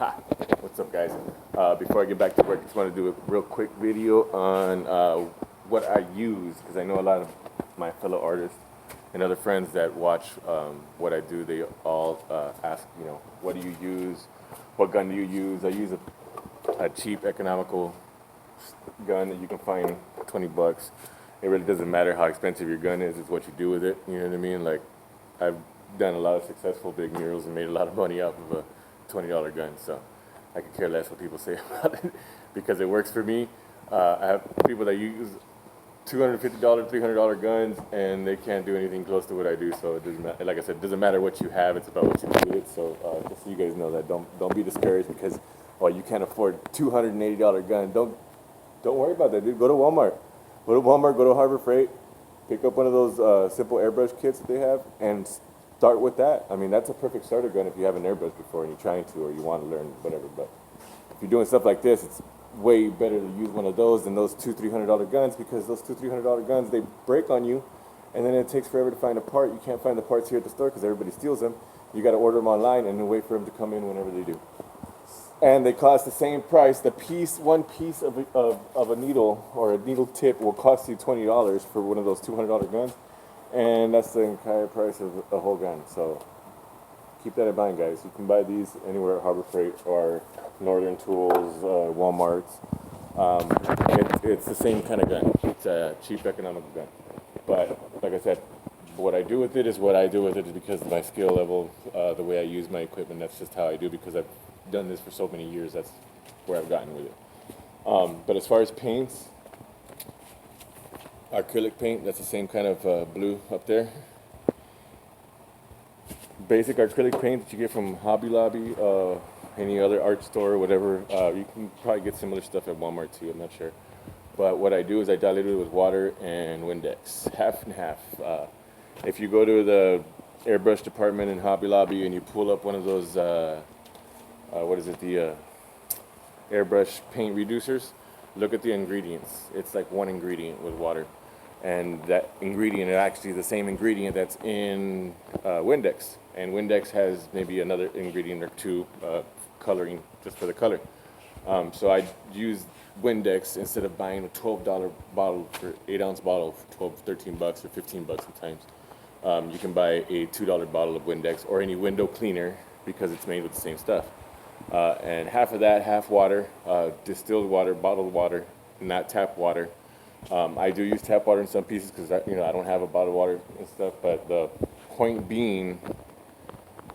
What's up, guys? Before I get back to work, I just want to do a real quick video on what I use, because I know a lot of my fellow artists and other friends that watch what I do. They all ask, what do you use? What gun do you use? I use a cheap, economical gun that you can find 20 bucks. It really doesn't matter how expensive your gun is, it's what you do with it. You know what I mean? Like, I've done a lot of successful big murals and made a lot of money off of a $20 gun, so I could care less what people say about it because it works for me. I have people that use $250, $300 guns, and they can't do anything close to what I do. So it doesn't matter. Like I said, it doesn't matter what you have; it's about what you do with it. So just so you guys know that, don't be discouraged because you can't afford $280 gun. Don't worry about that, dude. Go to Walmart. Go to Harbor Freight, pick up one of those simple airbrush kits that they have, and start with that. I mean, that's a perfect starter gun if you haven't airbrushed before and you're trying to, or you want to learn, whatever. But if you're doing stuff like this, it's way better to use one of those than those $200-300 guns, because those $200-300 guns, they break on you, and then it takes forever to find a part. You can't find the parts here at the store because everybody steals them. You got to order them online and then wait for them to come in whenever they do. And they cost the same price. One piece of a needle or a needle tip will cost you $20 for one of those $200 guns. And that's the entire price of a whole gun. So keep that in mind, guys. You can buy these anywhere at Harbor Freight or Northern Tools, Walmart's. It's the same kind of gun. It's a cheap, economical gun. But like I said, what I do with it is what I do with it is because of my skill level, the way I use my equipment. That's just how I do, because I've done this for so many years. That's where I've gotten with it. But as far as paints, acrylic paint, that's the same kind of blue up there. Basic acrylic paint that you get from Hobby Lobby, any other art store, whatever. You can probably get similar stuff at Walmart too, I'm not sure. But what I do is I dilute it with water and Windex, half and half. If you go to the airbrush department in Hobby Lobby and you pull up one of those, the airbrush paint reducers, look at the ingredients. It's like one ingredient with water. And that ingredient is actually the same ingredient that's in Windex. And Windex has maybe another ingredient or two, coloring, just for the color. So I use Windex instead of buying a $12 bottle for 8-ounce bottle for 12, 13 bucks or 15 bucks sometimes. You can buy a $2 bottle of Windex or any window cleaner because it's made with the same stuff. And half of that, half water, distilled water, bottled water, not tap water. I do use tap water in some pieces because I don't have a bottled water and stuff. But the point being,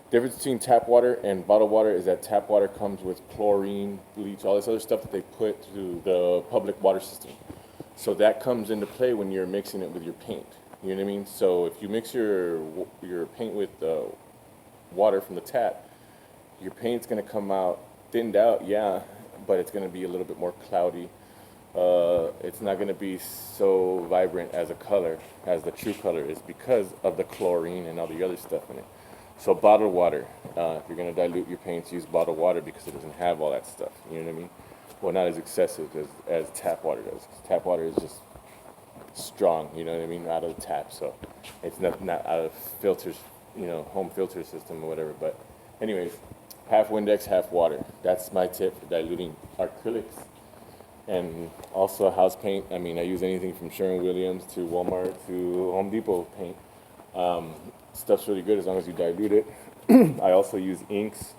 difference between tap water and bottled water is that tap water comes with chlorine, bleach, all this other stuff that they put through the public water system. So that comes into play when you're mixing it with your paint. You know what I mean? So if you mix your paint with water from the tap, your paint's going to come out thinned out, yeah, but it's going to be a little bit more cloudy. It's not going to be so vibrant as a color, as the true color is, because of the chlorine and all the other stuff in it. So bottled water, if you're going to dilute your paints, use bottled water because it doesn't have all that stuff. You know what I mean? Well, not as excessive as tap water does. Tap water is just strong, you know what I mean, out of the tap. So it's not out of filters, home filter system or whatever. But anyways, half Windex, half water. That's my tip for diluting acrylics. And also house paint. I mean, I use anything from Sherwin-Williams to Walmart to Home Depot paint. Stuff's really good as long as you dilute it. I also use inks.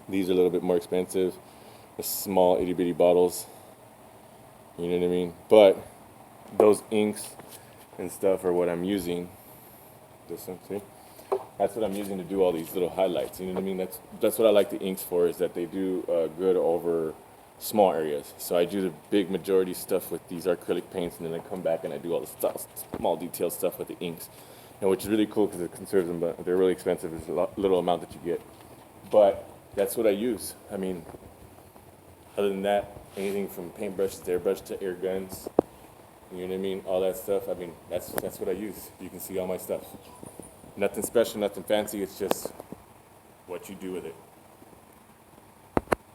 These are a little bit more expensive. The small itty-bitty bottles. You know what I mean? But those inks and stuff are what I'm using. This one, see? That's what I'm using to do all these little highlights. You know what I mean? That's what I like the inks for, is that they do good over small areas. So I do the big majority stuff with these acrylic paints, and then I come back and I do all the small detailed stuff with the inks, and which is really cool because it conserves them, but they're really expensive. There's a little amount that you get, but that's what I use. I mean, other than that, anything from paintbrushes to airbrush to air guns, you know what I mean, all that stuff. I mean, that's what I use. You can see all my stuff. Nothing special, nothing fancy. It's just what you do with it.